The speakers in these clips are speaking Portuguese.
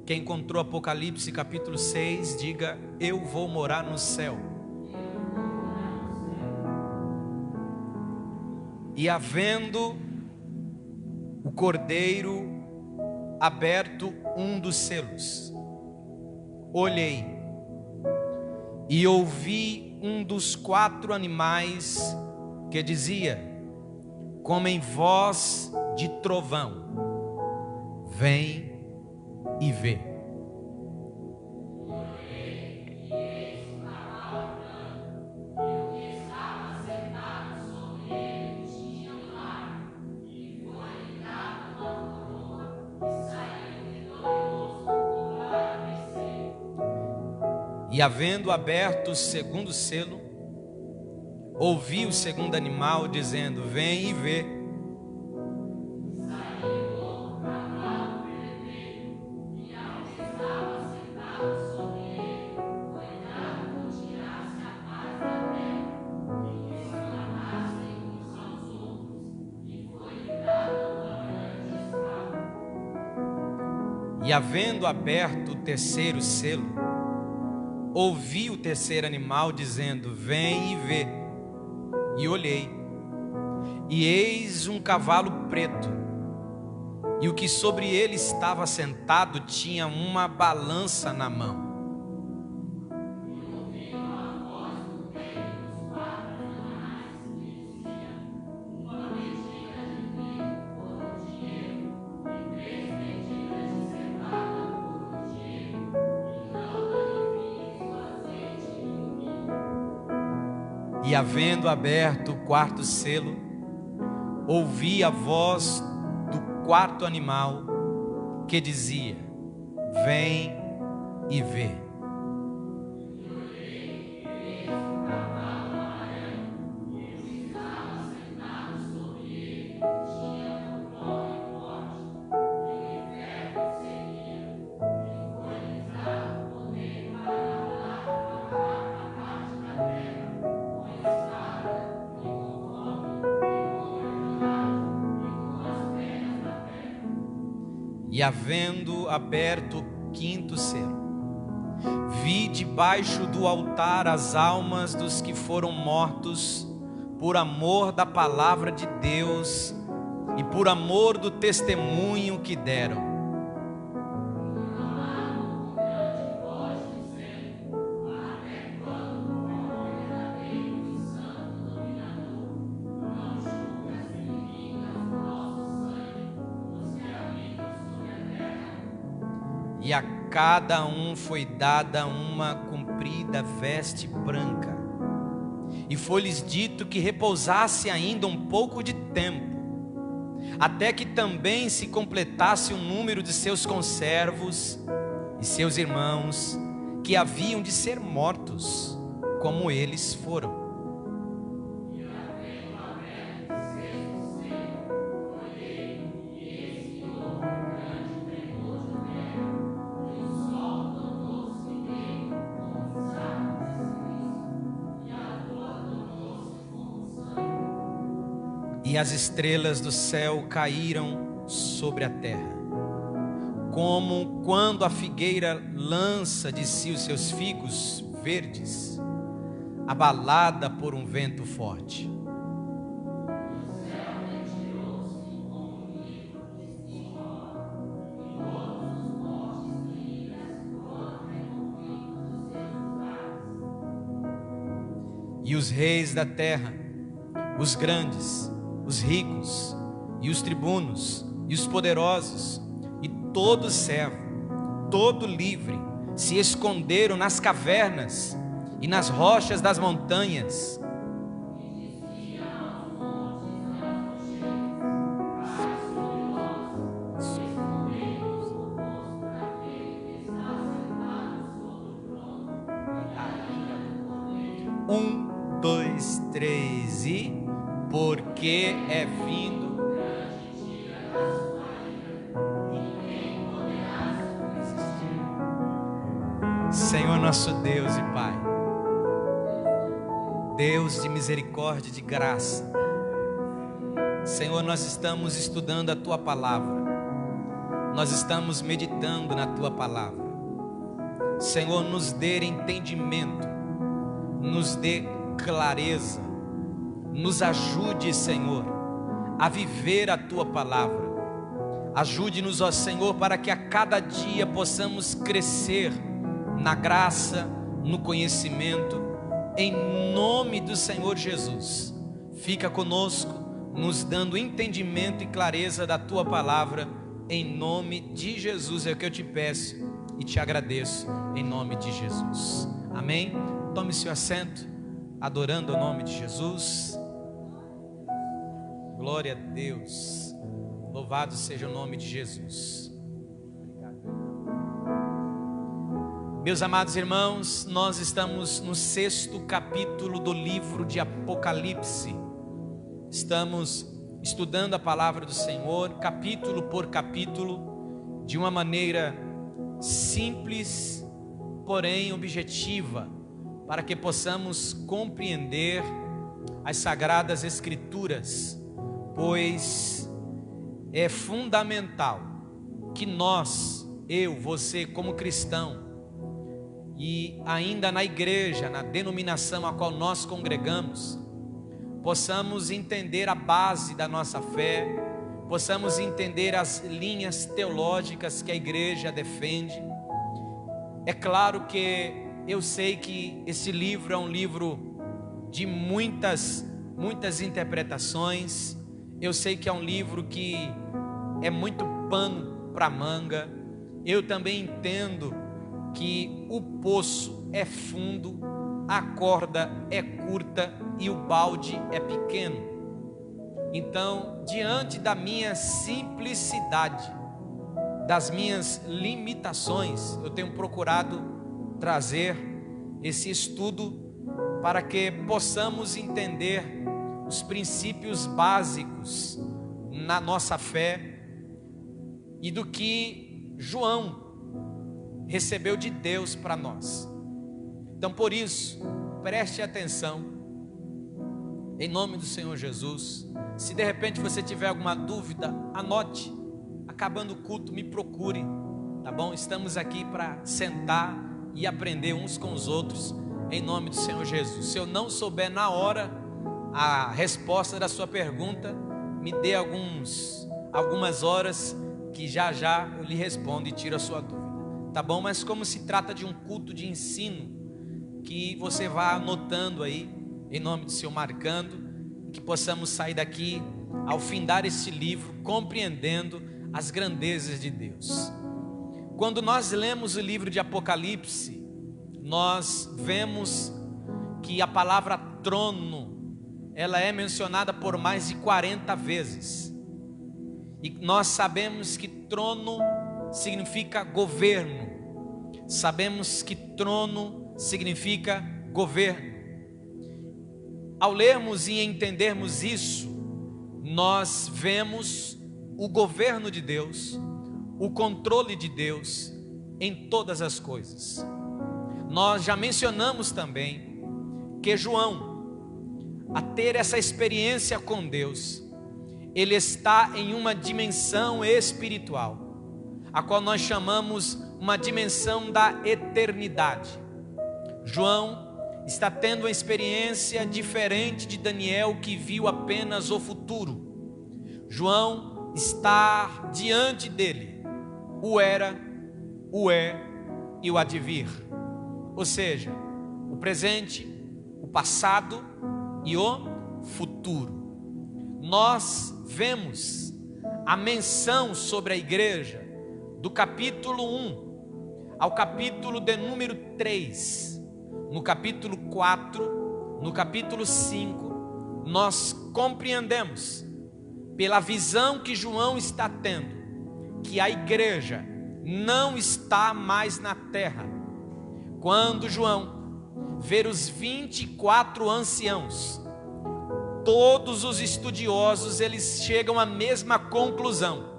Quem encontrou Apocalipse capítulo 6, diga: eu vou morar no céu. E havendo o Cordeiro aberto um dos selos, olhei e ouvi um dos 4 animais que dizia, como em voz de trovão: vem e vê. E havendo aberto o segundo selo, ouvi o segundo animal dizendo: vem e vê. E havendo aberto o terceiro selo, ouvi o terceiro animal dizendo: vem e vê. E olhei, e eis um cavalo preto, e o que sobre ele estava sentado tinha uma balança na mão. E havendo aberto o quarto selo, ouvi a voz do 4º animal que dizia: vem e vê. E havendo aberto o 5º selo, vi debaixo do altar as almas dos que foram mortos por amor da palavra de Deus e por amor do testemunho que deram. E a cada um foi dada uma comprida veste branca, e foi-lhes dito que repousasse ainda um pouco de tempo, até que também se completasse o número de seus conservos e seus irmãos, que haviam de ser mortos, como eles foram. E as estrelas do céu caíram sobre a terra, como quando a figueira lança de si os seus figos verdes, abalada por um vento forte. E os reis da terra, os grandes, os ricos, e os tribunos, e os poderosos, e todo servo, todo livre, se esconderam nas cavernas e nas rochas das montanhas. Um, dois, três e... porque é vindo. Senhor nosso Deus e Pai, Deus de misericórdia e de graça, Senhor, nós estamos estudando a Tua palavra. nós estamos meditando na Tua palavra. Senhor, nos dê entendimento, nos dê clareza, nos ajude, Senhor, a viver a Tua palavra. Ajude-nos, ó Senhor, para que a cada dia possamos crescer na graça, no conhecimento, em nome do Senhor Jesus. Fica conosco, nos dando entendimento e clareza da Tua palavra, em nome de Jesus. É o que eu te peço e te agradeço, em nome de Jesus. Amém? Tome seu assento, adorando o nome de Jesus. Glória a Deus. Louvado seja o nome de Jesus. Meus amados irmãos, nós estamos no 6º capítulo do livro de Apocalipse. Estamos estudando a palavra do Senhor, capítulo por capítulo, de uma maneira simples, porém objetiva, para que possamos compreender as Sagradas Escrituras, pois é fundamental que nós, eu, você como cristão, e ainda na igreja, na denominação a qual nós congregamos, possamos entender a base da nossa fé, possamos entender as linhas teológicas que a igreja defende. É claro que eu sei que esse livro é um livro de muitas interpretações. Eu sei que é um livro que é muito pano para manga. Eu também entendo que o poço é fundo, a corda é curta e o balde é pequeno. Então, diante da minha simplicidade, das minhas limitações, eu tenho procurado trazer esse estudo para que possamos entender os princípios básicos na nossa fé e do que João recebeu de Deus para nós. Então, por isso, preste atenção, em nome do Senhor Jesus. Se de repente você tiver alguma dúvida, anote. Acabando o culto, me procure, tá bom? Estamos aqui para sentar e aprender uns com os outros, em nome do Senhor Jesus. Se eu não souber na hora a resposta da sua pergunta, me dê algumas horas, que já eu lhe respondo e tiro a sua dúvida, tá bom? Mas como se trata de um culto de ensino, que você vá anotando aí, em nome do Senhor, marcando, que possamos sair daqui ao findar este livro, compreendendo as grandezas de Deus. Quando nós lemos o livro de Apocalipse, nós vemos que a palavra trono, ela é mencionada por mais de 40 vezes. E nós sabemos que trono significa governo. Sabemos que trono significa governo. Ao lermos e entendermos isso, nós vemos o governo de Deus, o controle de Deus em todas as coisas. Nós já mencionamos também que João, a ter essa experiência com Deus, ele está em uma dimensão espiritual, a qual nós chamamos uma dimensão da eternidade. João está tendo uma experiência diferente de Daniel, que viu apenas o futuro. João está diante dele o era, o é e o há de vir, ou seja, o presente, o passado e o futuro. Nós vemos a menção sobre a igreja do capítulo 1 ao capítulo de número 3, no capítulo 4, no capítulo 5, nós compreendemos, pela visão que João está tendo, que a igreja não está mais na terra. Quando João vê os 24 anciãos, todos os estudiosos, eles chegam à mesma conclusão,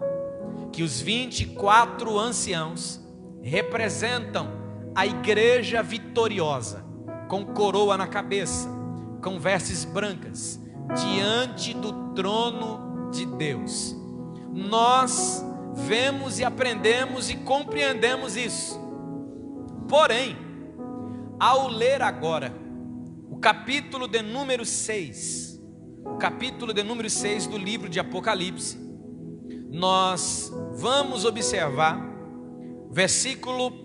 que os 24 anciãos representam a igreja vitoriosa, com coroa na cabeça, com vestes brancas, diante do trono de Deus. Nós vemos e aprendemos e compreendemos isso. Porém, ao ler agora o capítulo de número 6, do livro de Apocalipse, nós vamos observar versículo 1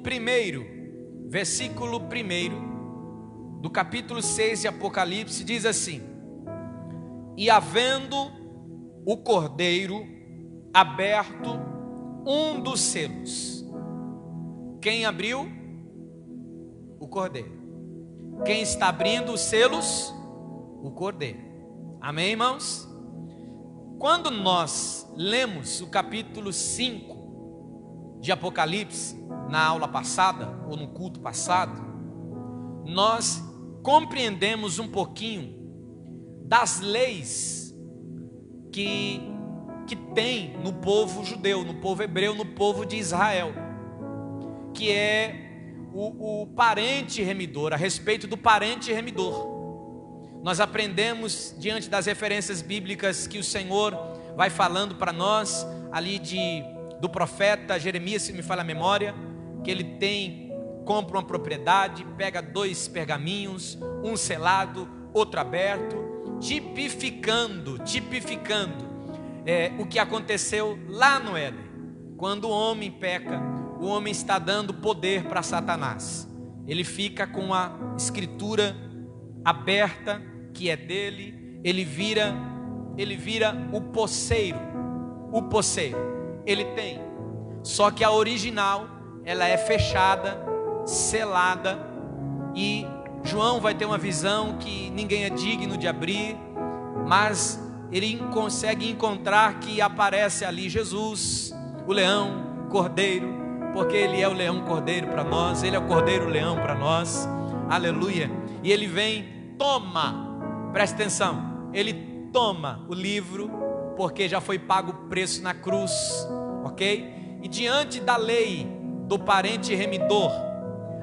do capítulo 6 de Apocalipse, diz assim: e havendo o cordeiro aberto um dos selos. Quem abriu? O cordeiro. Quem está abrindo os selos? O cordeiro. Amém, irmãos? Quando nós lemos o capítulo 5 de Apocalipse, na aula passada, ou no culto passado, nós compreendemos um pouquinho das leis que tem no povo judeu, no povo hebreu, no povo de Israel, que é o parente remidor, a respeito do parente remidor. Nós aprendemos diante das referências bíblicas que o Senhor vai falando para nós, ali do profeta Jeremias, se me falha a memória, que ele compra uma propriedade, pega 2 pergaminhos, um selado, outro aberto, tipificando o que aconteceu lá no Éden. Quando o homem peca, o homem está dando poder para Satanás. Ele fica com a escritura aberta, que é dele, ele vira o poceiro. Ele tem, só que a original, ela é fechada, selada, e João vai ter uma visão que ninguém é digno de abrir, mas ele consegue encontrar que aparece ali Jesus, o leão, cordeiro, porque ele é o leão cordeiro para nós, ele é o cordeiro leão para nós, aleluia. E ele vem, presta atenção, ele toma o livro, porque já foi pago o preço na cruz, ok? E diante da lei do parente remidor,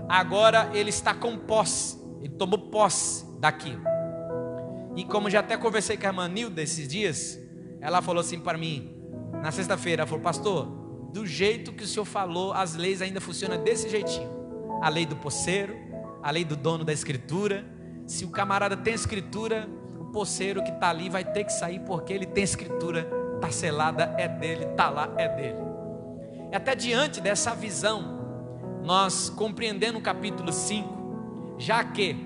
agora ele está com posse, ele tomou posse daquilo. E como já até conversei com a irmã Nilda esses dias, ela falou assim para mim, na sexta-feira, ela falou: pastor, do jeito que o senhor falou, as leis ainda funcionam desse jeitinho. A lei do poceiro, a lei do dono da escritura. Se o camarada tem escritura, o poceiro que está ali vai ter que sair, porque ele tem escritura, está selada, é dele, está lá, é dele. E até diante dessa visão, nós compreendendo o capítulo 5, já que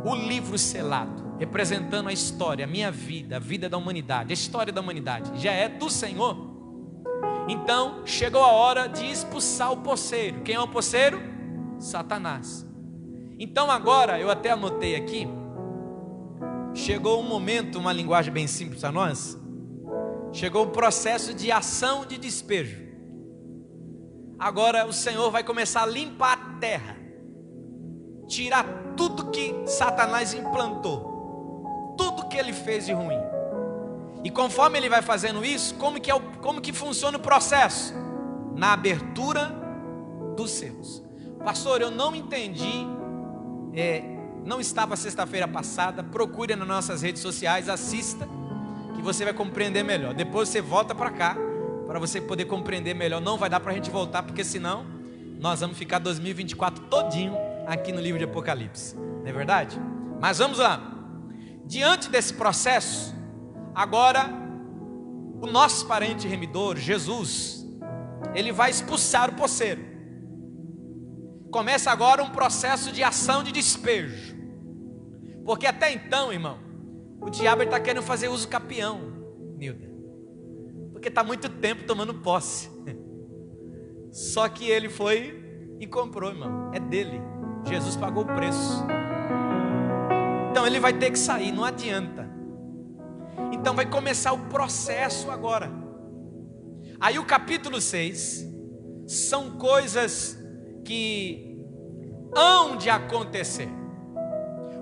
o livro selado, representando a história, a minha vida, a vida da humanidade, a história da humanidade, já é do Senhor, então chegou a hora de expulsar o poceiro. Quem é o poceiro? Satanás. Então agora, eu até anotei aqui, chegou um momento, uma linguagem bem simples a nós, chegou o processo de ação de despejo. Agora o Senhor vai começar a limpar a terra, tirar tudo que Satanás implantou, tudo que ele fez de ruim. E conforme ele vai fazendo isso, como que funciona o processo? Na abertura dos selos. Pastor, eu não entendi, não estava sexta-feira passada. Procure nas nossas redes sociais, assista, que você vai compreender melhor. Depois você volta para cá, para você poder compreender melhor. Não vai dar para a gente voltar, porque senão nós vamos ficar 2024 todinho aqui no livro de Apocalipse, não é verdade? Mas vamos lá. Diante desse processo, agora o nosso parente remidor, Jesus, ele vai expulsar o poceiro. Começa agora um processo de ação de despejo, porque até então, irmão, o diabo está querendo fazer uso capião, Nilda, porque está muito tempo tomando posse. Só que ele foi e comprou, irmão, é dele. Jesus pagou o preço. Então ele vai ter que sair, não adianta. Então vai começar o processo agora. Aí o capítulo 6 são coisas que hão de acontecer.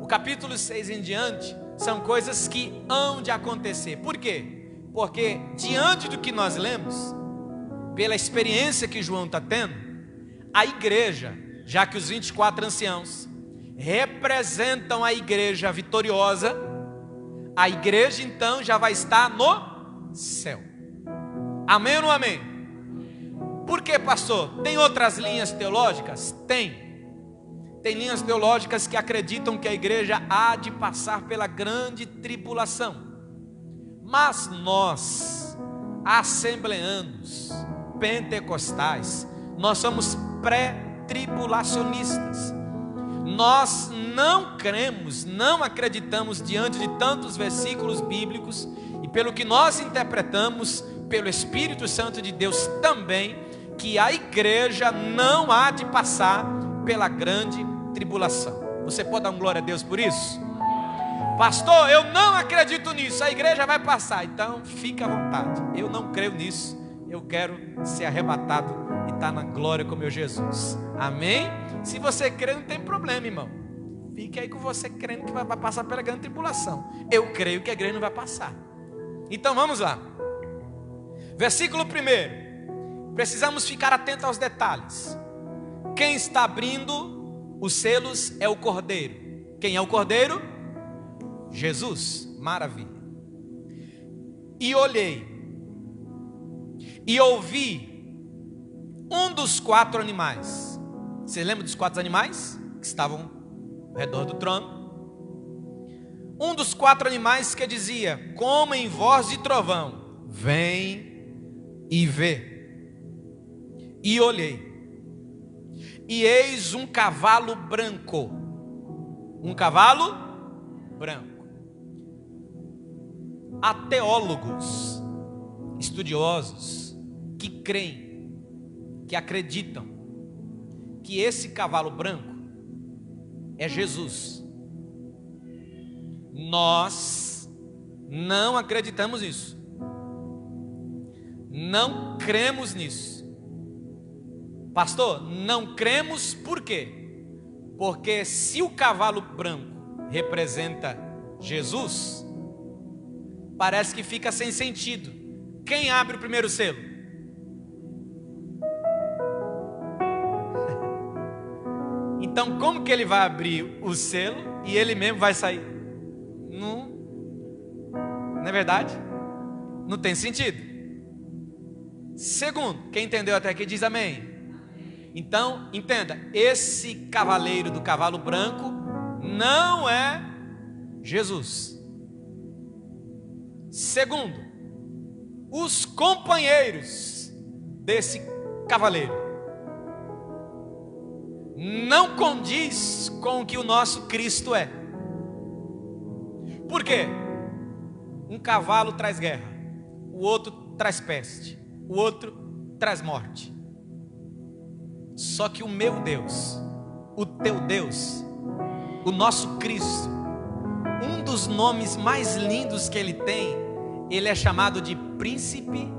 O capítulo 6 em diante são coisas que hão de acontecer. Por quê? Porque diante do que nós lemos, pela experiência que João está tendo, a igreja, já que os 24 anciãos representam a igreja vitoriosa, a igreja então já vai estar no céu. Amém ou não amém? Por quê, pastor? Tem outras linhas teológicas? Tem. Tem linhas teológicas que acreditam que a igreja há de passar pela grande tribulação. Mas nós, assembleanos, pentecostais, nós somos pré-tribulacionistas. Nós não cremos, não acreditamos diante de tantos versículos bíblicos e pelo que nós interpretamos pelo Espírito Santo de Deus também, que a igreja não há de passar pela grande tribulação. Você pode dar um glória a Deus por isso? Pastor, eu não acredito nisso, a igreja vai passar. Então fica à vontade, eu não creio nisso. Eu quero ser arrebatado e estar na glória com meu Jesus. Amém? Se você crê, não tem problema, irmão. Fique aí com você crendo que vai passar pela grande tribulação. Eu creio que a igreja não vai passar. Então vamos lá. Versículo 1. Precisamos ficar atentos aos detalhes. Quem está abrindo os selos é o Cordeiro. Quem é o Cordeiro? Jesus. Maravilha. E olhei e ouvi um dos 4 animais. Você lembra dos 4 animais que estavam ao redor do trono? Um dos 4 animais que dizia, como em voz de trovão: vem e vê. E olhei, e eis um cavalo branco. Um cavalo branco. Há teólogos, estudiosos, que creem, que acreditam que esse cavalo branco é Jesus. Nós não acreditamos nisso. Não cremos nisso. Pastor, não cremos por quê? Porque se o cavalo branco representa Jesus, parece que fica sem sentido. Quem abre o primeiro selo? Então como que ele vai abrir o selo e ele mesmo vai sair? Não é verdade? Não tem sentido. Segundo, quem entendeu até aqui diz amém. Então entenda, esse cavaleiro do cavalo branco não é Jesus. Segundo, os companheiros desse cavaleiro não condiz com o que o nosso Cristo é. Por quê? Um cavalo traz guerra, o outro traz peste, o outro traz morte. Só que o meu Deus, o teu Deus, o nosso Cristo, um dos nomes mais lindos que ele tem, ele é chamado de Príncipe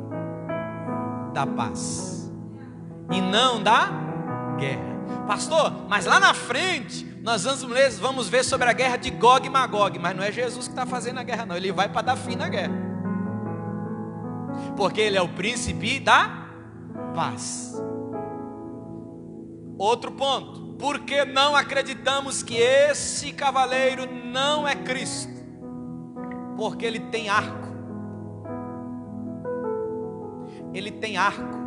da Paz e não da guerra. Pastor, mas lá na frente nós vamos ver sobre a guerra de Gog e Magog. Mas não é Jesus que está fazendo a guerra não, ele vai para dar fim na guerra, porque ele é o príncipe da paz. Outro ponto, porque não acreditamos que esse cavaleiro não é Cristo? Porque ele tem arco. Ele tem arco.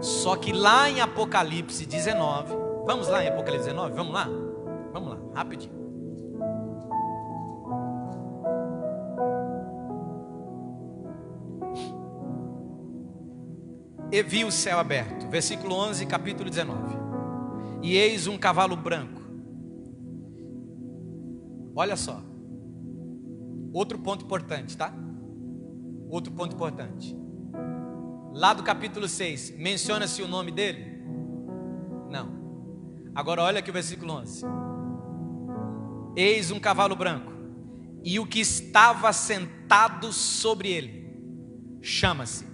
Só que lá em Apocalipse 19, vamos lá em Apocalipse 19, vamos lá, rapidinho. E vi o céu aberto, versículo 11, capítulo 19. E eis um cavalo branco. Olha só, outro ponto importante, tá? Outro ponto importante. Lá do capítulo 6, menciona-se o nome dele? Não. Agora olha aqui o versículo 11. Eis um cavalo branco, e o que estava sentado sobre ele chama-se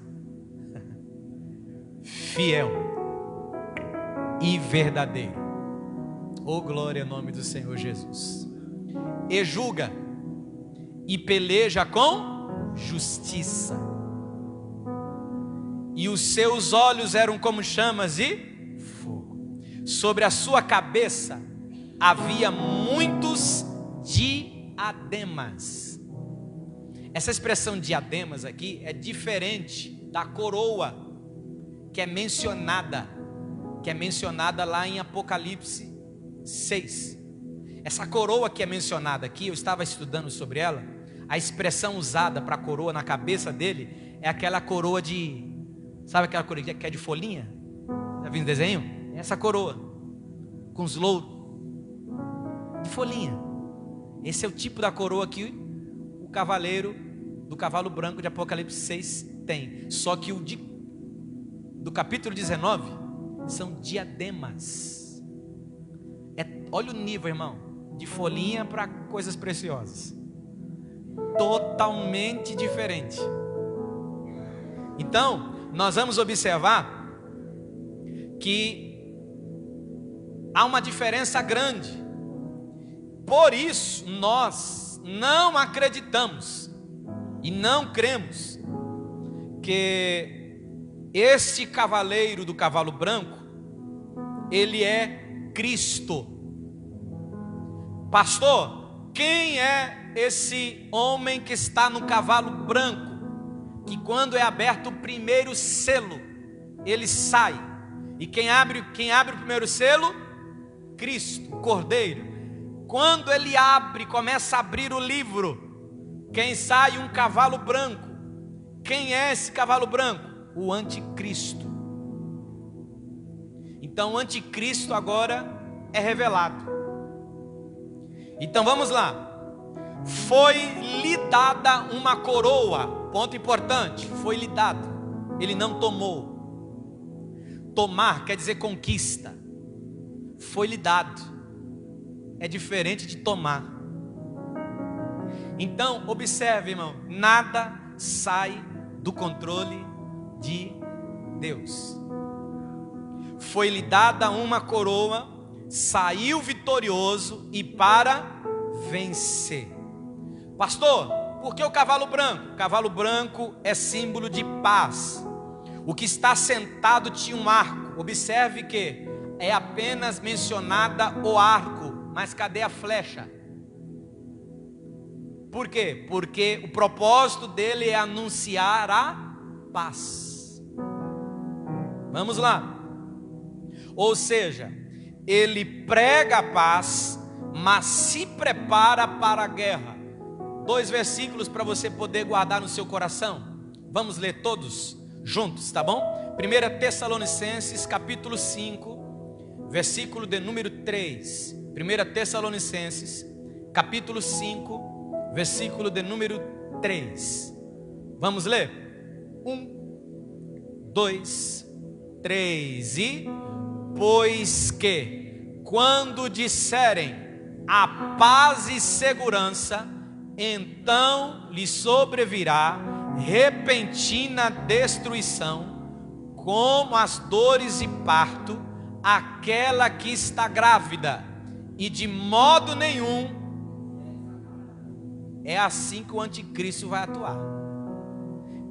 Fiel e Verdadeiro. Oh, glória ao nome do Senhor Jesus. E julga e peleja com justiça. E os seus olhos eram como chamas de fogo. Sobre a sua cabeça havia muitos diademas. Essa expressão diademas aqui é diferente da coroa. que é mencionada lá em Apocalipse 6. Essa coroa que é mencionada aqui, eu estava estudando sobre ela. A expressão usada para a coroa na cabeça dele é aquela coroa de... Sabe aquela coroa que é de folhinha? Já viu no desenho? Essa coroa, com os louros de folhinha. Esse é o tipo da coroa que o cavaleiro do cavalo branco de Apocalipse 6 tem. Só que do capítulo 19 são diademas. Olha o nível, irmão, de folhinha para coisas preciosas. Totalmente diferente. Então, nós vamos observar que há uma diferença grande. Por isso, nós não acreditamos e não cremos que este cavaleiro do cavalo branco, ele é Cristo. Pastor, quem é esse homem que está no cavalo branco, que quando é aberto o primeiro selo, ele sai? E quem abre o primeiro selo? Cristo, o Cordeiro. Quando ele abre, começa a abrir o livro, quem sai? Um cavalo branco. Quem é esse cavalo branco? O anticristo. Então o anticristo agora é revelado. Então vamos lá. Foi lhe dada uma coroa. Ponto importante, foi lhe dado. Ele não tomou. Tomar quer dizer conquista. Foi lhe dado. É diferente de tomar. Então, observe, irmão, nada sai do controle de Deus. Foi-lhe dada uma coroa, saiu vitorioso e para vencer. Pastor, por que o cavalo branco? O cavalo branco é símbolo de paz. O que está sentado tinha um arco. Observe que é apenas mencionada o arco, mas cadê a flecha? Por quê? Porque o propósito dele é anunciar a paz. Vamos lá. Ou seja, ele prega a paz, mas se prepara para a guerra. 2 versículos para você poder guardar no seu coração. Vamos ler todos juntos, tá bom? 1 Tessalonicenses capítulo 5, versículo de número 3. 1 Tessalonicenses capítulo 5, versículo de número 3. Vamos ler? 1, 2, 3 e... Pois que, quando disserem a paz e segurança, então lhe sobrevirá repentina destruição, como as dores de parto, aquela que está grávida, e de modo nenhum é assim que o anticristo vai atuar.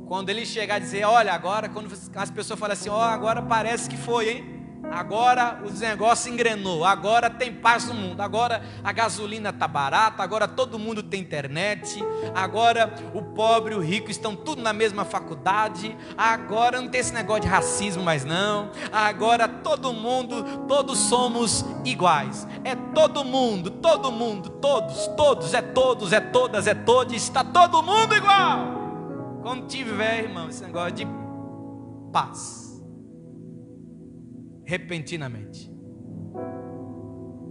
Quando ele chegar a dizer, olha, agora, quando as pessoas falam assim, ó, agora parece que foi, hein? Agora os negócios engrenou, agora tem paz no mundo, agora a gasolina está barata, agora todo mundo tem internet, agora o pobre e o rico estão tudo na mesma faculdade, agora não tem esse negócio de racismo mais não, agora todo mundo, todos somos iguais, é todo mundo, todos, é todas, é todos, está todo mundo igual. Quando tiver, irmão, esse negócio de paz, repentinamente,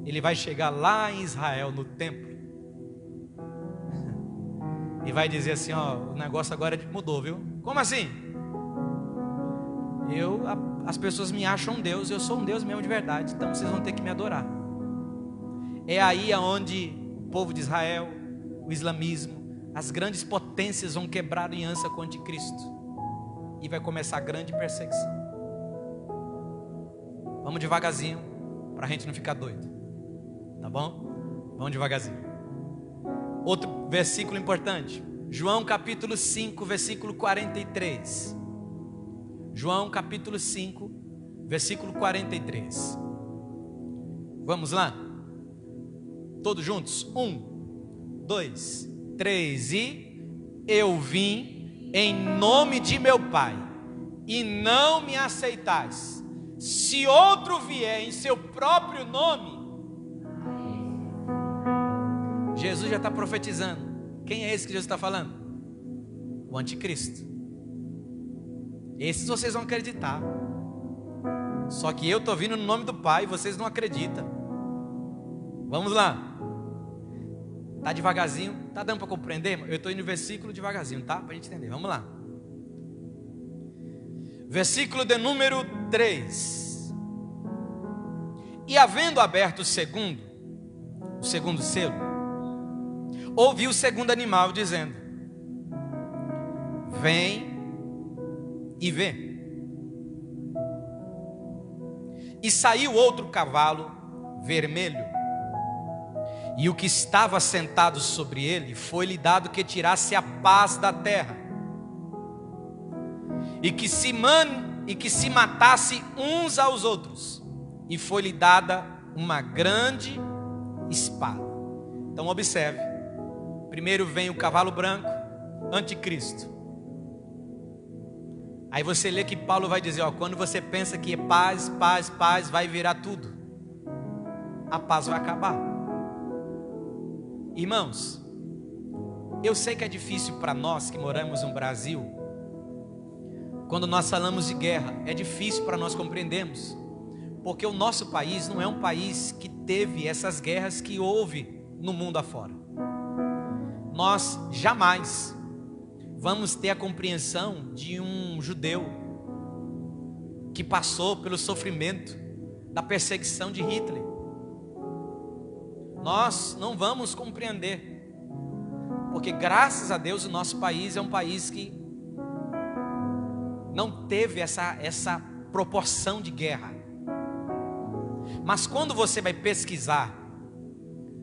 ele vai chegar lá em Israel, no templo, e vai dizer assim, ó, o negócio agora mudou, viu? Como assim? As pessoas me acham um Deus, eu sou um Deus mesmo de verdade, então vocês vão ter que me adorar. É aí aonde o povo de Israel, o islamismo, as grandes potências vão quebrar aliança com o anticristo, e vai começar a grande perseguição. Vamos devagarzinho, para a gente não ficar doido, tá bom? Vamos devagarzinho. Outro versículo importante, João capítulo 5, versículo 43. João capítulo 5, versículo 43. Vamos lá? Todos juntos? 1, 2, 3 e... Eu vim em nome de meu Pai, e não me aceitais. Se outro vier em seu próprio nome, Jesus já está profetizando. Quem é esse que Jesus está falando? O anticristo. Esses vocês vão acreditar. Só que eu estou vindo no nome do Pai e vocês não acreditam. Vamos lá. Tá devagarzinho? Tá dando para compreender? Eu estou indo no versículo devagarzinho, tá? Para a gente entender. Vamos lá. Versículo de número 3. E havendo aberto o segundo selo, ouvi o segundo animal dizendo: vem e vê. E saiu outro cavalo vermelho, e o que estava sentado sobre ele foi-lhe dado que tirasse a paz da terra, e que se matasse uns aos outros, e foi-lhe dada uma grande espada. Então observe, primeiro vem o cavalo branco, anticristo. Aí você lê que Paulo vai dizer, quando você pensa que é paz, paz, paz, vai virar tudo, a paz vai acabar. Irmãos, eu sei que é difícil para nós que moramos no Brasil, quando nós falamos de guerra, é difícil para nós compreendermos, porque o nosso país não é um país que teve essas guerras que houve no mundo afora. Nós jamais vamos ter a compreensão de um judeu que passou pelo sofrimento da perseguição de Hitler. Nós não vamos compreender, porque graças a Deus o nosso país é um país que não teve essa proporção de guerra. Mas quando você vai pesquisar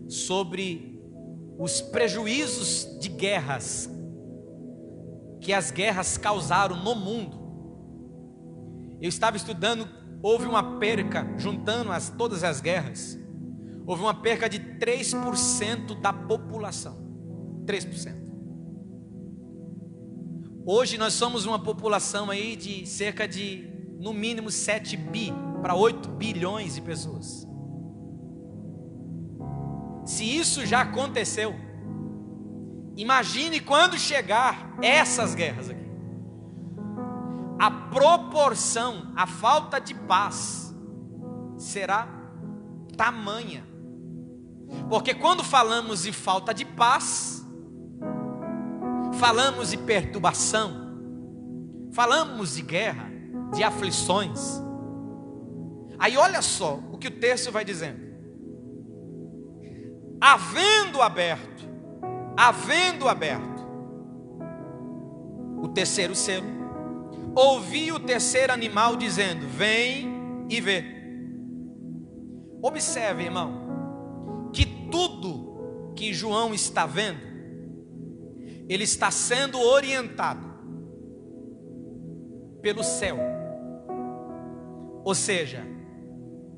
sobre os prejuízos de guerras que as guerras causaram no mundo, eu estava estudando, houve uma perca, juntando todas as guerras, houve uma perca de 3% da população. 3%. Hoje nós somos uma população aí de cerca de, no mínimo, 7 bi para 8 bilhões de pessoas. Se isso já aconteceu, imagine quando chegar essas guerras aqui. A proporção, a falta de paz será tamanha. Porque quando falamos de falta de paz, falamos de perturbação, falamos de guerra, de aflições. Aí olha só o que o texto vai dizendo. Havendo aberto o terceiro selo, ouvi o terceiro animal dizendo: vem e vê. Observe, irmão, que tudo que João está vendo, ele está sendo orientado pelo céu. Ou seja,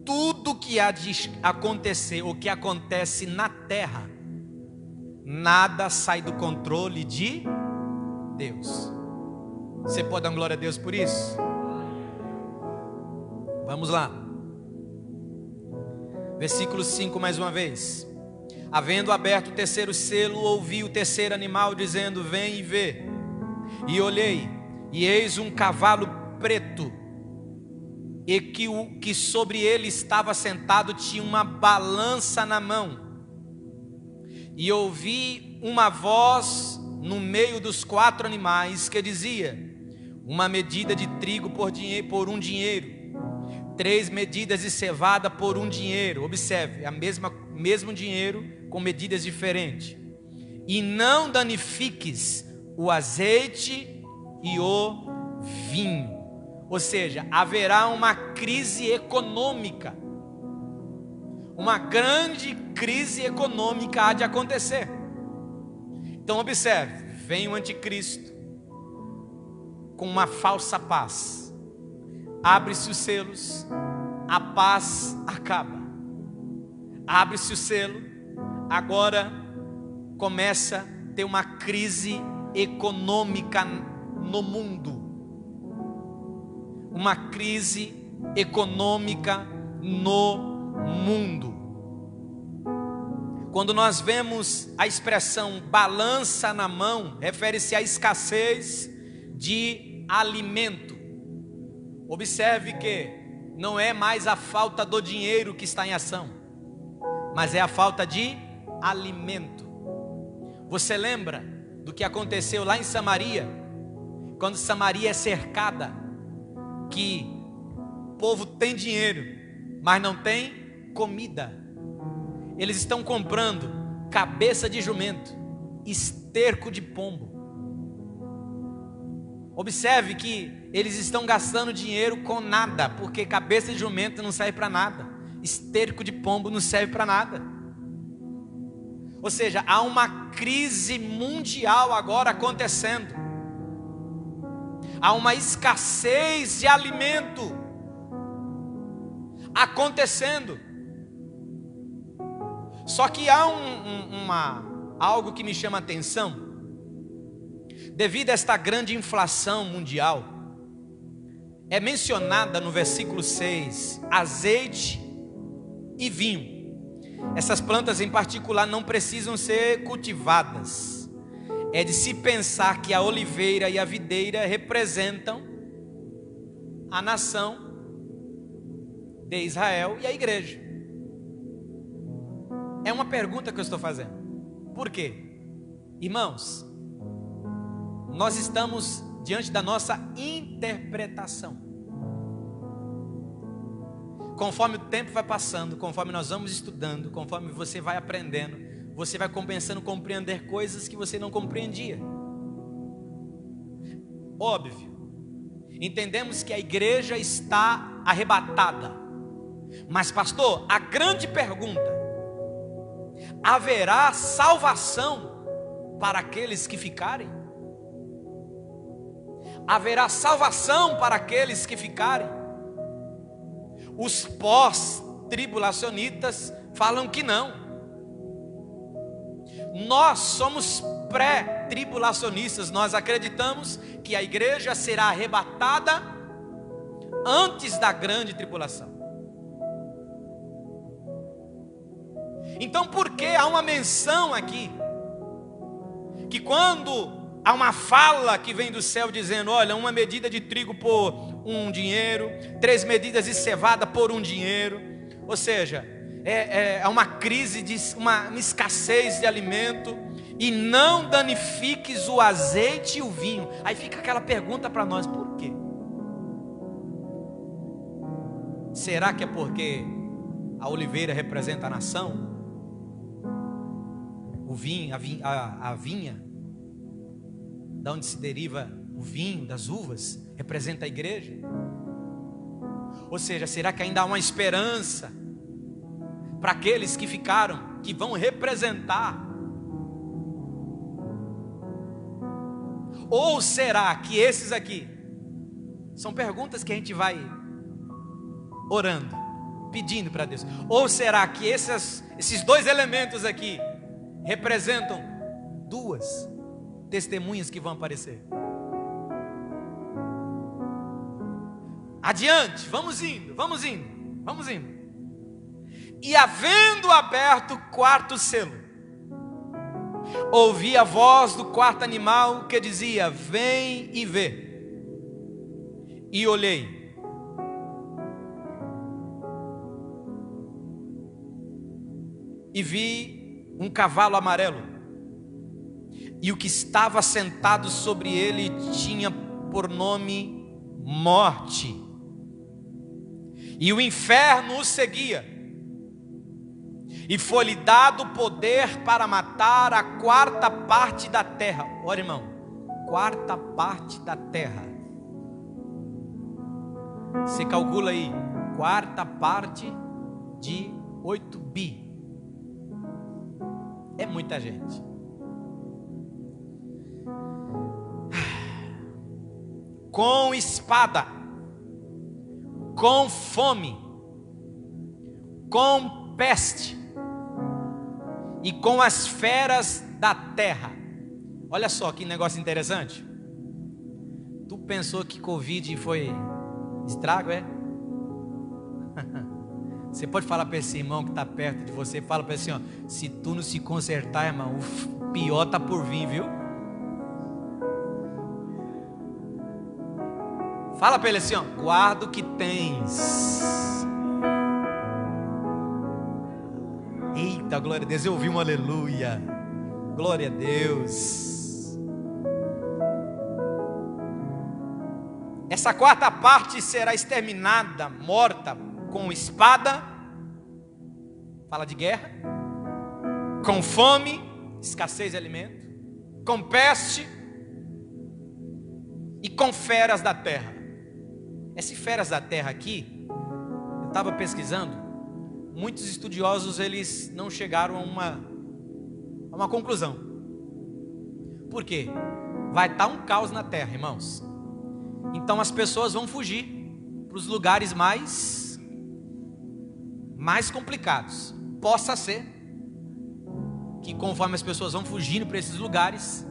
tudo que há de acontecer, o que acontece na terra, nada sai do controle de Deus. Você pode dar glória a Deus por isso? Vamos lá. Versículo 5 mais uma vez. Havendo aberto o terceiro selo, ouvi o terceiro animal dizendo: vem e vê. E olhei, e eis um cavalo preto, e que o que sobre ele estava sentado tinha uma balança na mão. E ouvi uma voz no meio dos 4 animais que dizia: uma medida de trigo por um dinheiro, 3 medidas de cevada por um dinheiro. Observe, mesmo dinheiro com medidas diferentes. E não danifiques o azeite e o vinho. Ou seja, haverá uma crise econômica. Uma grande crise econômica há de acontecer. Então observe, vem o anticristo com uma falsa paz. Abre-se os selos, a paz acaba. Abre-se o selo, agora começa a ter uma crise econômica no mundo. uma crise econômica no mundo. Quando nós vemos a expressão balança na mão, refere-se à escassez de alimento. Observe que não é mais a falta do dinheiro que está em ação, mas é a falta de alimento. Você lembra do que aconteceu lá em Samaria? Quando Samaria é cercada, que o povo tem dinheiro, mas não tem comida. Eles estão comprando cabeça de jumento, esterco de pombo. Observe que eles estão gastando dinheiro com nada, porque cabeça de jumento não serve para nada, esterco de pombo não serve para nada. Ou seja, há uma crise mundial agora acontecendo. Há uma escassez de alimento acontecendo. Só que há algo que me chama a atenção. Devido a esta grande inflação mundial, é mencionada no versículo 6, azeite e vinho. Essas plantas em particular não precisam ser cultivadas. É de se pensar que a oliveira e a videira representam a nação de Israel e a igreja. É uma pergunta que eu estou fazendo. Por quê? Irmãos, nós estamos diante da nossa interpretação. Conforme o tempo vai passando, conforme nós vamos estudando, conforme você vai aprendendo, você vai começando a compreender coisas que você não compreendia. Óbvio, entendemos que a igreja está arrebatada. Mas pastor, a grande pergunta: haverá salvação para aqueles que ficarem? Haverá salvação para aqueles que ficarem? Os pós-tribulacionistas falam que não. Nós somos pré-tribulacionistas. Nós acreditamos que a igreja será arrebatada antes da grande tribulação. Então, por que há uma menção aqui? Que quando há uma fala que vem do céu dizendo: olha, uma medida de trigo por um dinheiro, 3 medidas de cevada por um dinheiro. Ou seja, é uma crise, uma escassez de alimento. E não danifiques o azeite e o vinho. Aí fica aquela pergunta para nós: por quê? Será que é porque a oliveira representa a nação? O vinho, a vinha, da onde se deriva o vinho, das uvas, representa a igreja? Ou seja, será que ainda há uma esperança para aqueles que ficaram, que vão representar? Ou será que esses aqui são perguntas que a gente vai orando, pedindo para Deus? Ou será que esses 2 elementos aqui representam 2 testemunhas que vão aparecer? Adiante, vamos indo. E havendo aberto o 4º selo, ouvi a voz do 4º animal que dizia: vem e vê. E olhei, e vi um cavalo amarelo, e o que estava sentado sobre ele tinha por nome Morte, e o inferno o seguia, e foi-lhe dado poder para matar a 4ª parte da terra. Olha, irmão, 4ª parte da terra. Você calcula aí, 4ª parte de 8 bi. É muita gente. Com espada, com fome, com peste e com as feras da terra. Olha só que negócio interessante. Tu pensou que Covid foi Estrago, é? Você pode falar para esse irmão que está perto de você, fala para ele assim, ó, se tu não se consertar, irmão, o pior está por vir, viu? Fala para ele assim, ó, guarda o que tens. Eita, glória a Deus, eu ouvi um aleluia. Glória a Deus. Essa quarta parte será exterminada, morta, com espada, fala de guerra, com fome, escassez de alimento, com peste e com feras da terra. Essas feras da terra aqui, eu estava pesquisando, muitos estudiosos eles não chegaram a uma conclusão. Por quê? Vai estar um caos na terra, irmãos. Então as pessoas vão fugir para os lugares mais complicados. Possa ser que conforme as pessoas vão fugindo para esses lugares,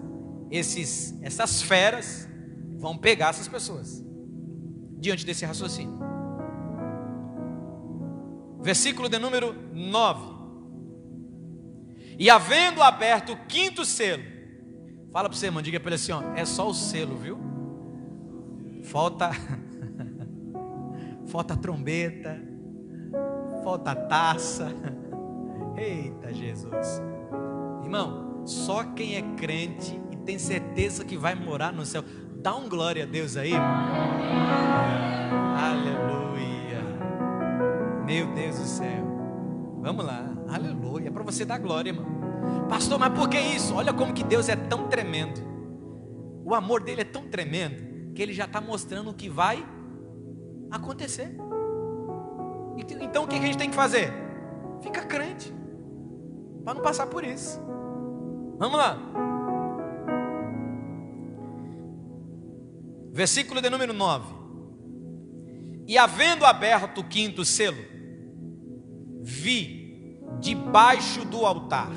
essas feras vão pegar essas pessoas. Diante desse raciocínio, versículo de número 9: e havendo aberto o quinto selo, fala para você, irmão, diga para ele assim, ó, é só o selo, viu? Falta trombeta, falta taça. Eita Jesus, irmão, só quem é crente e tem certeza que vai morar no céu, dá um glória a Deus aí, irmão. Aleluia, meu Deus do céu, vamos lá, aleluia, é para você dar glória, irmão. Pastor, mas por que isso? Olha como que Deus é tão tremendo, o amor dele é tão tremendo, que ele já está mostrando o que vai acontecer. Então o que a gente tem que fazer? Fica crente, para não passar por isso. Vamos lá, versículo de número 9: e havendo aberto o quinto selo, vi debaixo do altar,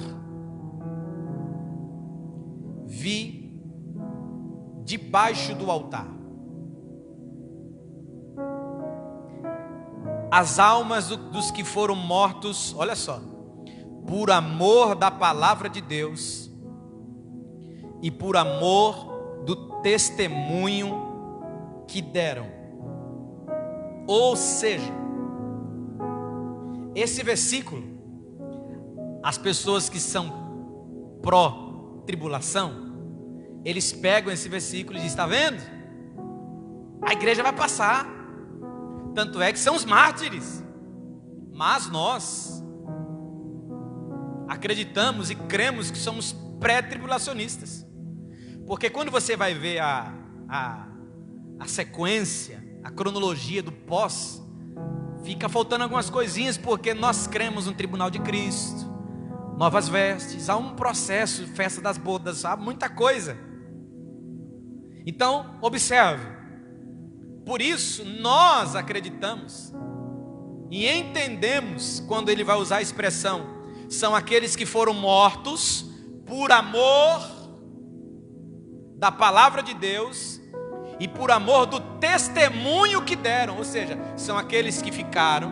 as almas dos que foram mortos, olha só, por amor da palavra de Deus e por amor do testemunho que deram. Ou seja, esse versículo, as pessoas que são pró-tribulação, eles pegam esse versículo e dizem, está vendo? A igreja vai passar, tanto é que são os mártires, mas nós acreditamos e cremos que somos pré-tribulacionistas, porque quando você vai ver a sequência, a cronologia do pós, fica faltando algumas coisinhas, porque nós cremos no tribunal de Cristo, novas vestes, há um processo, festa das bodas, há muita coisa. Então, observe, por isso nós acreditamos e entendemos, quando ele vai usar a expressão, são aqueles que foram mortos por amor da palavra de Deus e por amor do testemunho que deram, ou seja, são aqueles que ficaram,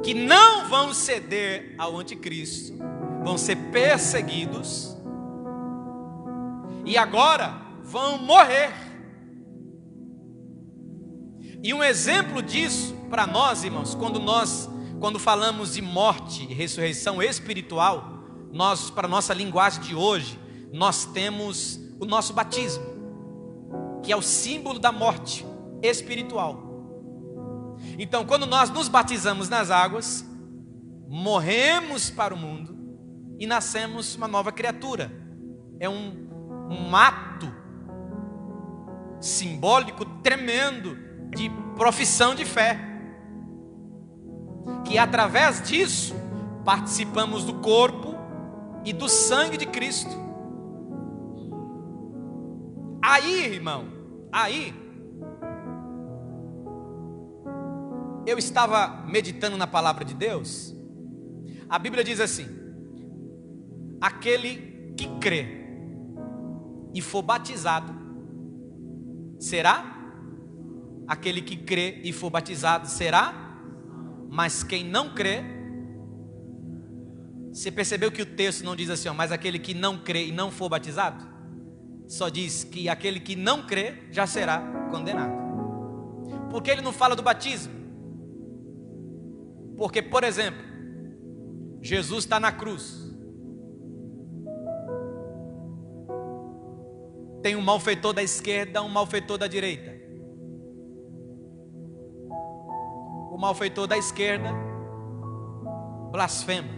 que não vão ceder ao anticristo, vão ser perseguidos e agora vão morrer. E um exemplo disso para nós, irmãos, quando falamos de morte e ressurreição espiritual, para nossa linguagem de hoje, nós temos o nosso batismo, que é o símbolo da morte espiritual. Então, quando nós nos batizamos nas águas, morremos para o mundo e nascemos uma nova criatura. É um ato simbólico tremendo de profissão de fé, que através disso participamos do corpo e do sangue de Cristo. Aí, irmão, eu estava meditando na palavra de Deus. A Bíblia diz assim: aquele que crê e for batizado será aquele que crê e for batizado será, mas quem não crê, você percebeu que o texto não diz assim, ó, mas aquele que não crê e não for batizado? Só diz que aquele que não crê já será condenado. Por que ele não fala do batismo? Porque, por exemplo, Jesus está na cruz. Tem um malfeitor da esquerda, um malfeitor da direita. O malfeitor da esquerda blasfema,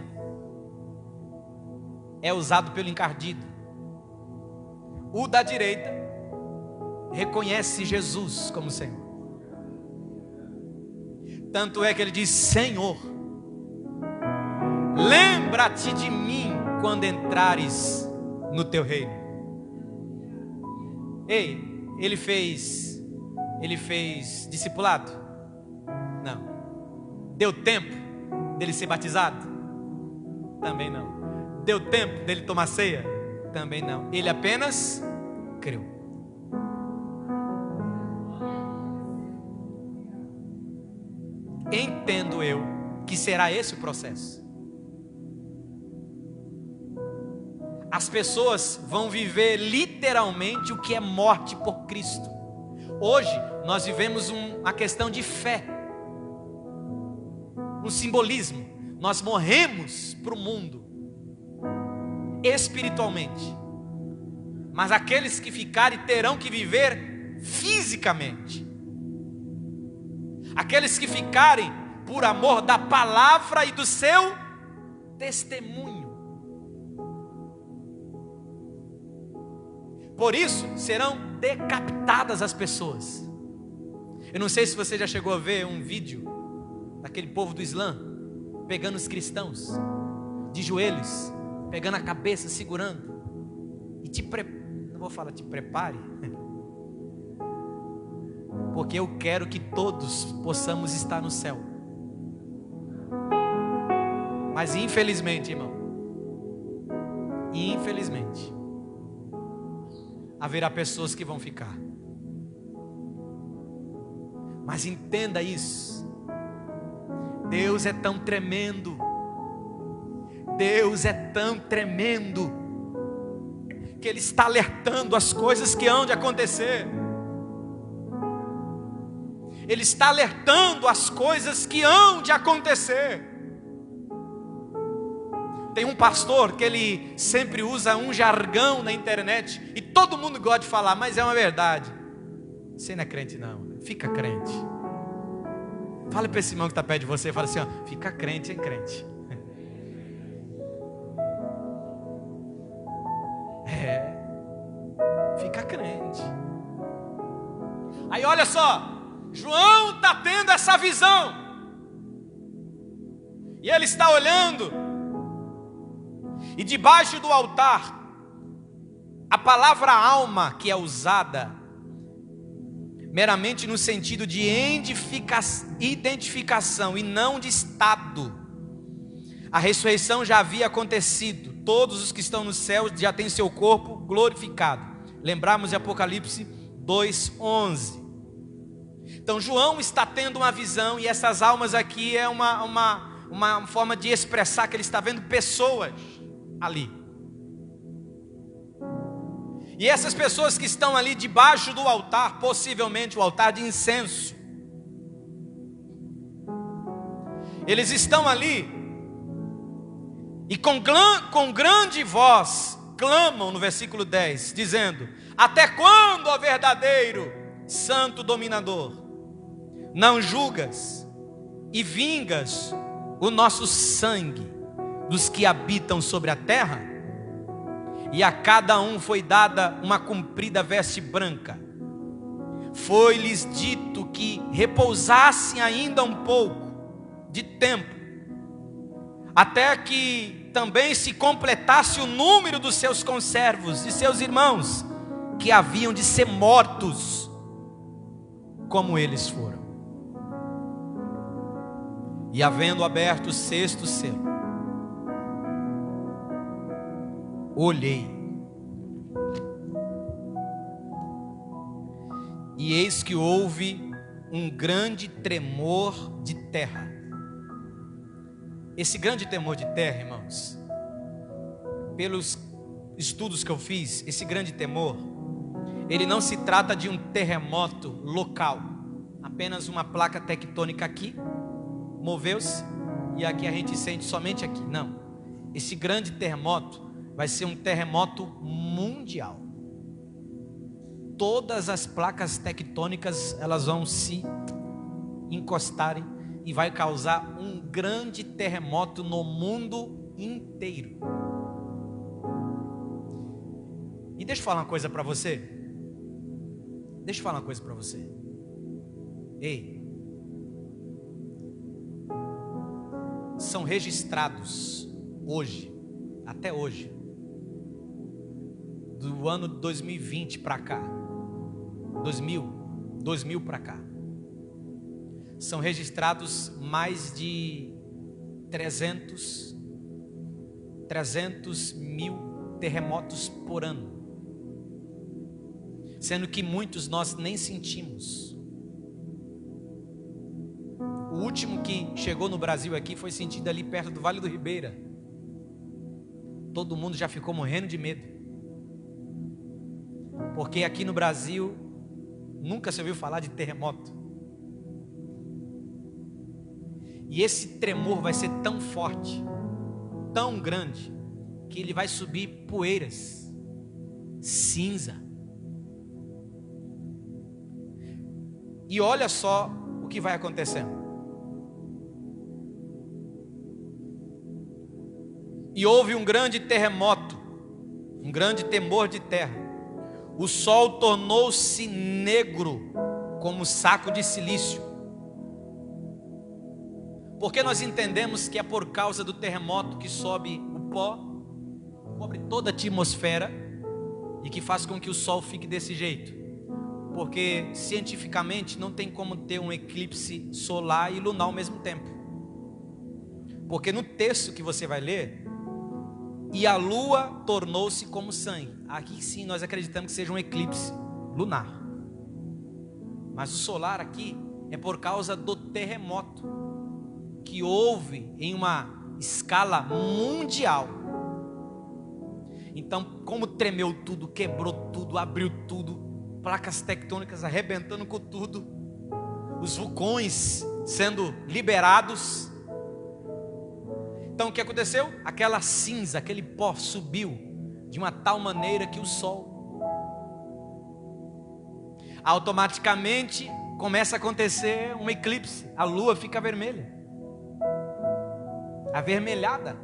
é usado pelo encardido. O da direita reconhece Jesus como Senhor. Tanto é que ele diz: Senhor, lembra-te de mim quando entrares no teu reino. Ei, ele fez discipulado? Não. Deu tempo dele ser batizado? Também não. Deu tempo dele tomar ceia? Também não. Ele apenas creu. Entendo eu que será esse o processo. As pessoas vão viver literalmente o que é morte por Cristo. Hoje nós vivemos uma questão de fé, um simbolismo. Nós morremos para o mundo espiritualmente, mas aqueles que ficarem terão que viver fisicamente. Aqueles que ficarem por amor da palavra e do seu testemunho. Por isso serão decapitadas as pessoas. Eu não sei se você já chegou a ver um vídeo daquele povo do Islã pegando os cristãos de joelhos, pegando a cabeça, segurando. E não vou falar te prepare, porque eu quero que todos possamos estar no céu. Mas infelizmente, irmão, infelizmente, haverá pessoas que vão ficar. Mas entenda isso. Deus é tão tremendo. Deus é tão tremendo que Ele está alertando as coisas que hão de acontecer. Ele está alertando as coisas que hão de acontecer. Tem um pastor que ele sempre usa um jargão na internet e todo mundo gosta de falar, mas é uma verdade. Você não é crente não, fica crente. Fala para esse irmão que está perto de você e fala assim, ó, fica crente, hein, crente. Fica crente. Aí olha só, João está tendo essa visão e ele está olhando. E debaixo do altar, a palavra alma que é usada meramente no sentido de identificação e não de estado. A ressurreição já havia acontecido. Todos os que estão no céu já têm seu corpo glorificado. Lembramos de Apocalipse 2:11. Então João está tendo uma visão, e essas almas aqui é uma forma de expressar que ele está vendo pessoas ali. E essas pessoas que estão ali debaixo do altar, possivelmente o altar de incenso, eles estão ali e com grande voz clamam no versículo 10, dizendo: até quando, ó verdadeiro santo dominador, não julgas e vingas o nosso sangue dos que habitam sobre a terra? E a cada um foi dada uma comprida veste branca. Foi-lhes dito que repousassem ainda um pouco de tempo, até que também se completasse o número dos seus conservos, de seus irmãos, que haviam de ser mortos, como eles foram. E havendo aberto o sexto selo, olhei, e eis que houve um grande tremor de terra. Esse grande tremor de terra, irmãos, pelos estudos que eu fiz, esse grande tremor, ele não se trata de um terremoto local, apenas uma placa tectônica aqui, moveu-se, e aqui a gente sente somente aqui. Não, esse grande terremoto vai ser um terremoto mundial. Todas as placas tectônicas, elas vão se encostarem e vai causar um grande terremoto no mundo inteiro. E deixa eu falar uma coisa para você. Ei, são registrados hoje, até hoje, do ano 2020 para cá, 2000 para cá, são registrados mais de 300 mil terremotos por ano, sendo que muitos nós nem sentimos. O último que chegou no Brasil aqui foi sentido ali perto do Vale do Ribeira. Todo mundo já ficou morrendo de medo, porque aqui no Brasil nunca se ouviu falar de terremoto. E esse tremor vai ser tão forte, tão grande, que ele vai subir poeiras, cinza. E olha só o que vai acontecendo. E houve um grande terremoto, um grande temor de terra. O sol tornou-se negro como saco de silício. Porque nós entendemos que é por causa do terremoto que sobe o pó, cobre toda a atmosfera e que faz com que o sol fique desse jeito. Porque cientificamente não tem como ter um eclipse solar e lunar ao mesmo tempo. Porque no texto que você vai ler, e a lua tornou-se como sangue. Aqui sim nós acreditamos que seja um eclipse lunar. Mas o solar aqui é por causa do terremoto que houve em uma escala mundial. Então, como tremeu tudo, quebrou tudo, abriu tudo, placas tectônicas arrebentando com tudo, os vulcões sendo liberados. Então o que aconteceu? Aquela cinza, aquele pó subiu de uma tal maneira que o sol automaticamente começa a acontecer um eclipse, a lua fica vermelha, avermelhada.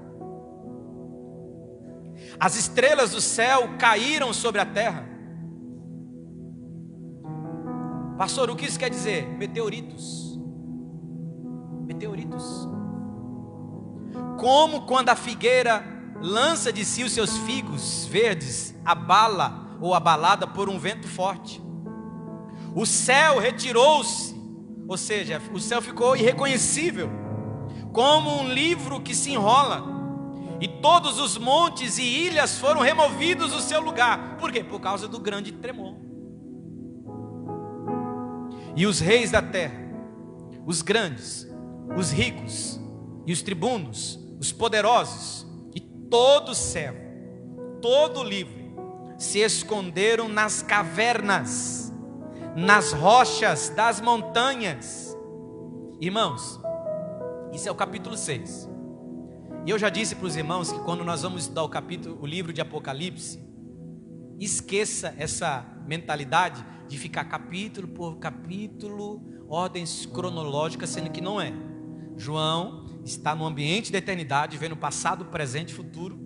As estrelas do céu caíram sobre a terra. Pastor, o que isso quer dizer? Meteoritos. Meteoritos. Como quando a figueira lança de si os seus figos verdes, abala ou abalada por um vento forte. O céu retirou-se, ou seja, o céu ficou irreconhecível, como um livro que se enrola, e todos os montes e ilhas foram removidos do seu lugar. Por quê? Por causa do grande tremor. E os reis da terra, os grandes, os ricos e os tribunos, os poderosos e todo servo, todo livre, se esconderam nas cavernas, nas rochas das montanhas. Irmãos, isso é o capítulo 6. E eu já disse para os irmãos que quando nós vamos estudar o livro de Apocalipse, esqueça essa mentalidade de ficar capítulo por capítulo, ordens cronológicas, sendo que não é. João está no ambiente da eternidade, vendo passado, presente e futuro,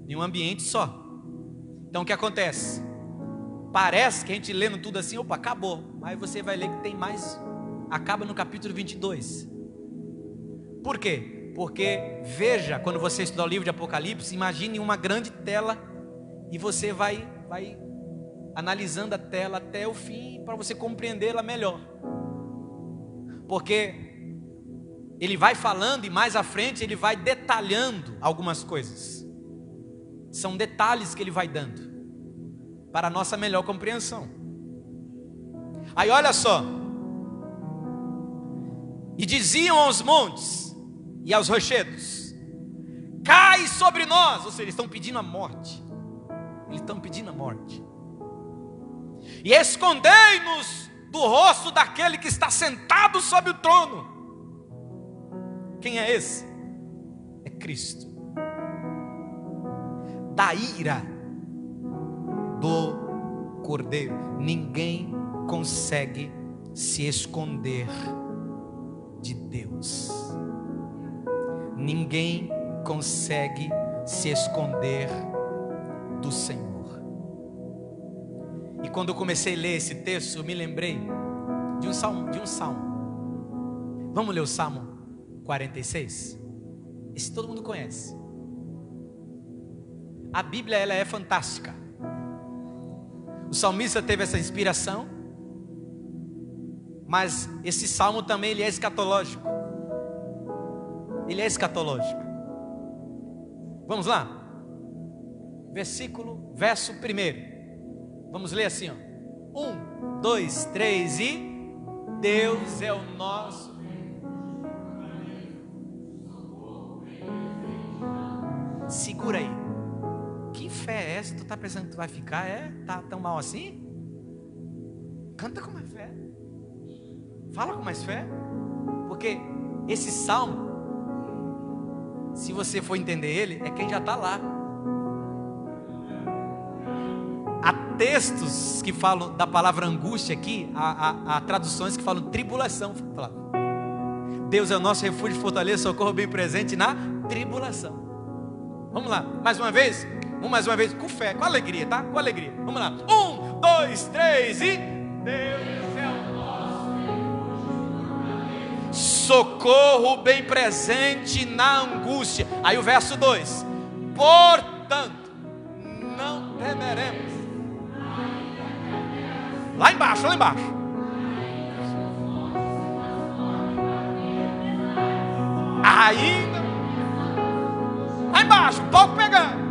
em um ambiente só. Então o que acontece? Parece que a gente lendo tudo assim, opa, acabou. Mas você vai ler que tem mais, acaba no capítulo 22. Por quê? Porque veja, quando você estudar o livro de Apocalipse, imagine uma grande tela e você vai analisando a tela até o fim para você compreendê-la melhor. Porque ele vai falando e mais à frente ele vai detalhando algumas coisas. São detalhes que ele vai dando para a nossa melhor compreensão. Aí olha só, e diziam aos montes e aos rochedos: cai sobre nós. Ou seja, eles estão pedindo a morte. Eles estão pedindo a morte. E escondei-nos do rosto daquele que está sentado sobre o trono. Quem é esse? É Cristo. Da ira do Cordeiro. Ninguém consegue se esconder de Deus. Ninguém consegue se esconder do Senhor. E quando eu comecei a ler esse texto, eu me lembrei de um salmo. Vamos ler o Salmo 46? Esse todo mundo conhece. A Bíblia, ela é fantástica. O salmista teve essa inspiração, mas esse salmo também ele é escatológico. Ele é escatológico. Vamos lá? Verso 1. Vamos ler assim, ó. 1, 2, 3 e... Deus é o nosso... Segura aí. Que fé é essa? Tu tá pensando que tu vai ficar? Tá tão mal assim? Canta com mais fé. Fala com mais fé. Porque esse salmo, se você for entender ele, é quem já está lá. Há textos que falam da palavra angústia aqui, há traduções que falam tribulação. Deus é o nosso refúgio, fortaleza, socorro bem presente na tribulação. Vamos lá, mais uma vez. Vamos mais uma vez, com fé, com alegria, tá? Com alegria. Vamos lá. 1, 2, 3 e... Deus é o nosso refúgio, socorro bem presente na angústia. Aí o verso 2: portanto, não temeremos. Lá embaixo, lá embaixo. Ainda. Lá embaixo, um pouco pegando.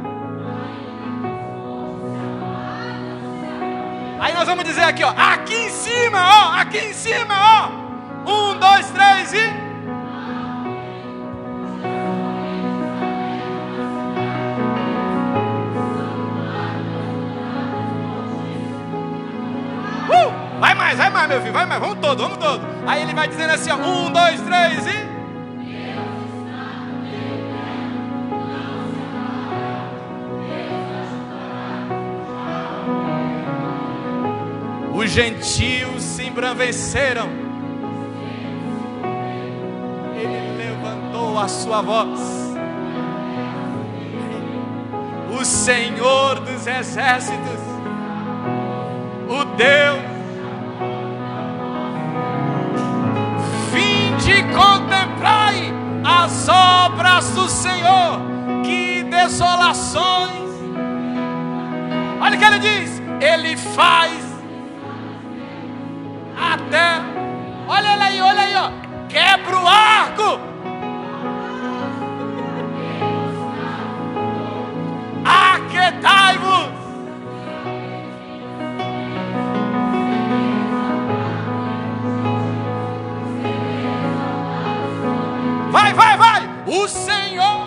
Aí nós vamos dizer aqui, ó. Aqui em cima, ó. Aqui em cima, ó. 1, 2, 3 e... Vai mais, meu filho, vai mais, vamos todo. Aí ele vai dizendo assim, ó, 1, 2, 3 e... Os gentios se embraveceram. Ele levantou a sua voz. O Senhor dos exércitos, o Deus, vinde contemplai as obras do Senhor. Que desolações! Olha o que ele diz. Ele faz até, olha aí, ó, quebra o arco, aquietai-vos, vai, o Senhor,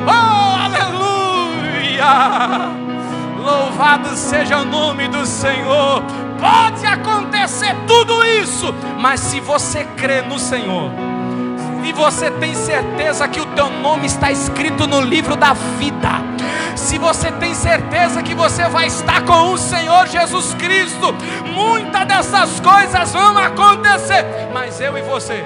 oh, aleluia, louvado seja o nome do Senhor. Pode acontecer tudo isso, mas se você crê no Senhor, e você tem certeza que o teu nome está escrito no livro da vida, se você tem certeza que você vai estar com o Senhor Jesus Cristo, muitas dessas coisas vão acontecer, mas eu e você,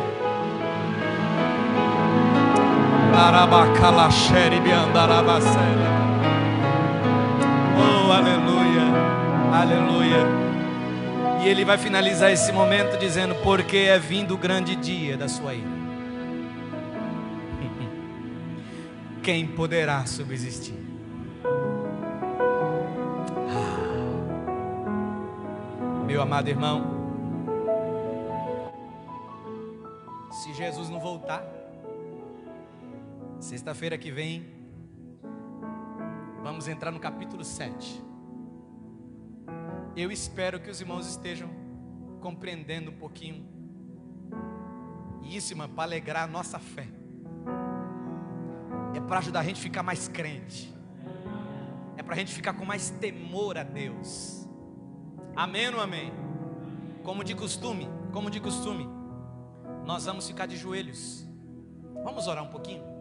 oh, aleluia, aleluia. E ele vai finalizar esse momento dizendo: porque é vindo o grande dia da sua ira, quem poderá subsistir? Meu amado irmão, se Jesus não voltar, sexta-feira que vem, vamos entrar no capítulo 7. Eu espero que os irmãos estejam compreendendo um pouquinho. E isso, irmã, para alegrar a nossa fé. É para ajudar a gente a ficar mais crente. É para a gente ficar com mais temor a Deus. Amém ou não amém? Como de costume, nós vamos ficar de joelhos. Vamos orar um pouquinho?